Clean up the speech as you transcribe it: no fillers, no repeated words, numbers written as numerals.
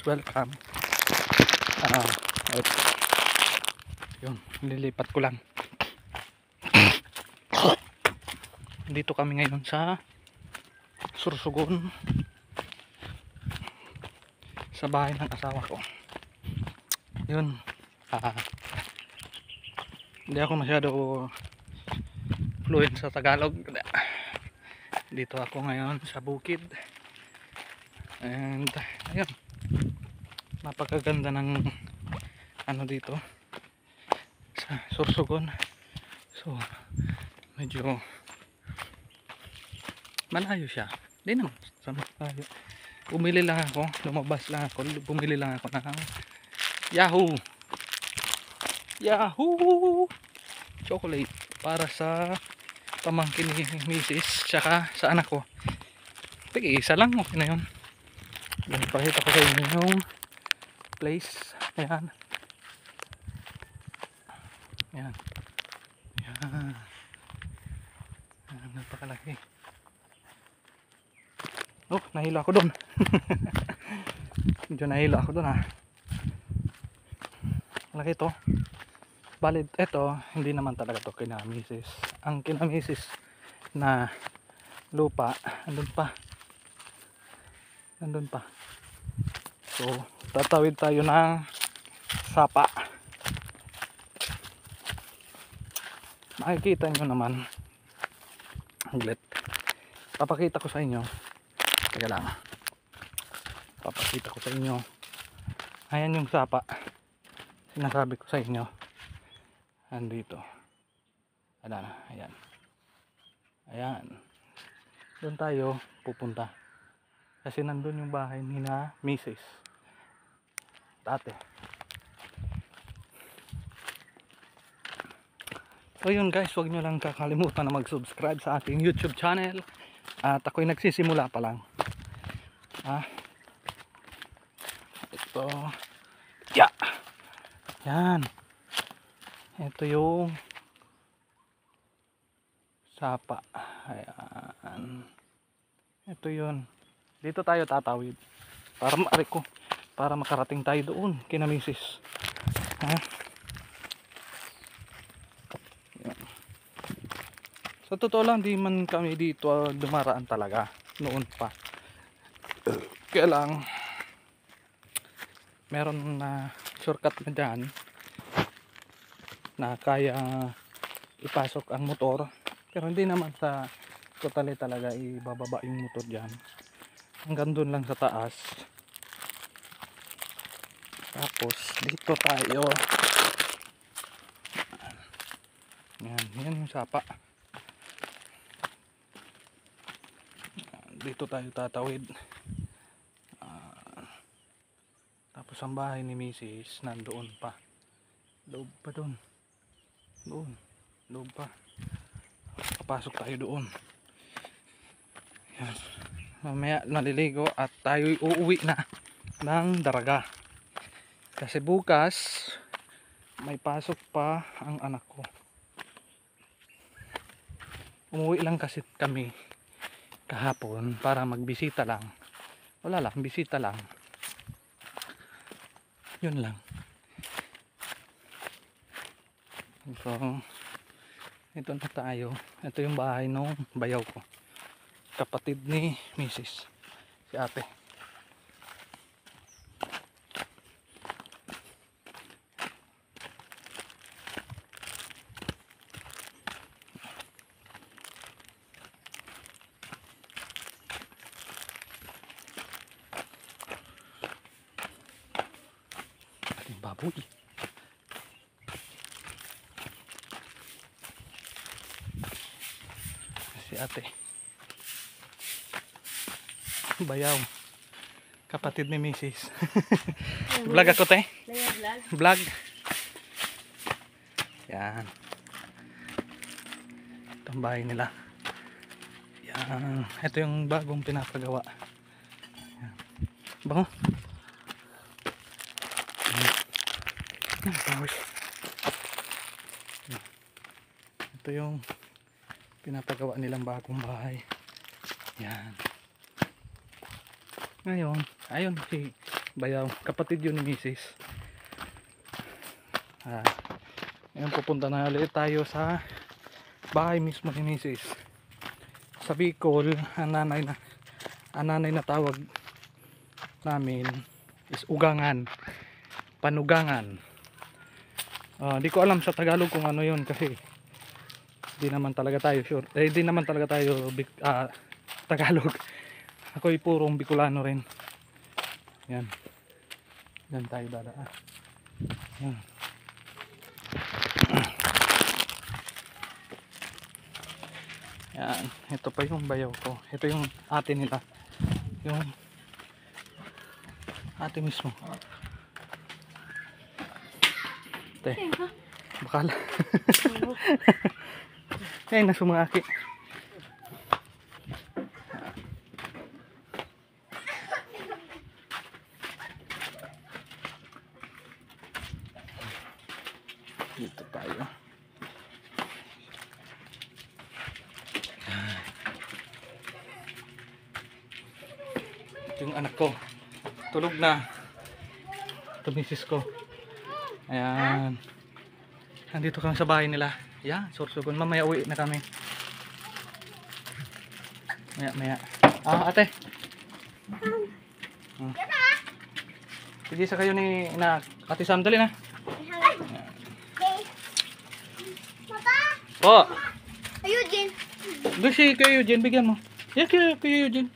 welcome. Ah, yun, lilipat ko lang. Dito kami ngayon sa Sorsogon, sa bahay ng asawa ko. Yun, hindi ako masyado fluent sa Tagalog. Dito ako ngayon sa bukid. And ayun, napakaganda ng ano dito sa Sorsogon. So medyo malayo siya, hindi naman sa malayo. Bumili lang ako, lumabas lang ako, bumili lang ako ng Yahoo chocolate para sa pamangkin ni Mrs. tsaka sa anak ko. Sige, isa lang, okay na yun. Pakita ko sa inyo yung place. Ayan, ayan, ayan, ayan, napakalaki. Oh, nahilo ako doon. Medyo nahilo ako doon, ha. Malaki ito. Balit ito, hindi naman talaga to kinamisis. Ang kinamisis na lupa, andun pa. So tatawid tayo ng sapa. Makikita nyo naman ulit. Papakita ko sa inyo. Teka lang, papakita ko sa inyo. Ayan yung sapa, sinasabi ko sa inyo. Andito, ayan, doon tayo pupunta kasi nandun yung bahay ni na Mrs. dati. So yun guys, huwag nyo lang kakalimutan na mag-subscribe sa ating YouTube channel. At ako'y nagsisimula pa lang. Ito, yan, ito yung sapa. Ayan, ito yun. Dito tayo tatawid para makarating tayo doon kina Mrs. Sa totoo lang, di man kami dito dumaraan talaga noon pa. Kaya lang meron na shortcut na dyan na kaya ipasok ang motor, pero hindi naman sa totally talaga ibababa yung motor dyan. Hanggang doon lang sa taas. Tapos dito tayo. Yan yung sapa. Dito tayo tatawid. Tapos ang bahay ni Mrs. nandoon pa. Loob pa doon. Loob pa. Papasok tayo doon. Yan. Mamaya naliligo at tayo uuwi na ng Daraga. Kasi bukas may pasok pa ang anak ko. Umuwi lang kasi kami kahapon para magbisita lang. Wala lang, bisita lang. Yun lang. So ito na tayo. Ito yung bahay ng bayaw ko, kapatid ni Mrs. si ate. Ating baboy. Si ate bayaw, kapatid ni Mrs. Vlog ako, te. Vlog. Yan, itong bahay nila. Yan, ito yung bagong pinapagawa. Yan. Bango. Ito yung pinapagawa nilang bagong bahay. Yan. Ngayon, ayun si bayaw. Kapatid yun ni Mrs. Ngayon pupunta na ulit tayo sa bahay mismo ni Mrs. Sa Bicol, ang nanay na tawag namin is ugangan, panugangan. Di ko alam sa Tagalog kung ano yun kasi di naman talaga tayo sure. Di naman talaga tayo Tagalog. Ako'y purong Bicolano rin. Yan. Yan tayo dadaan. Yan. Yan. Ito pa yung bayaw ko. Ito yung ate nila. Yung ate mismo. Te. Bakala. Ay, nasumaki. Dito tayo. Ito yung anak ko. Tulog na. Ito misis ko. Ayan. Nandito kami sa bahay nila. Yan, sursugon. Mamaya uwi na kami. Maya. Ate. Sige sa kayo ni Ate Sam. Dali na. Po. Eugene. Doon si Kuya Eugene. Bigyan mo. Yan Kuya Eugene.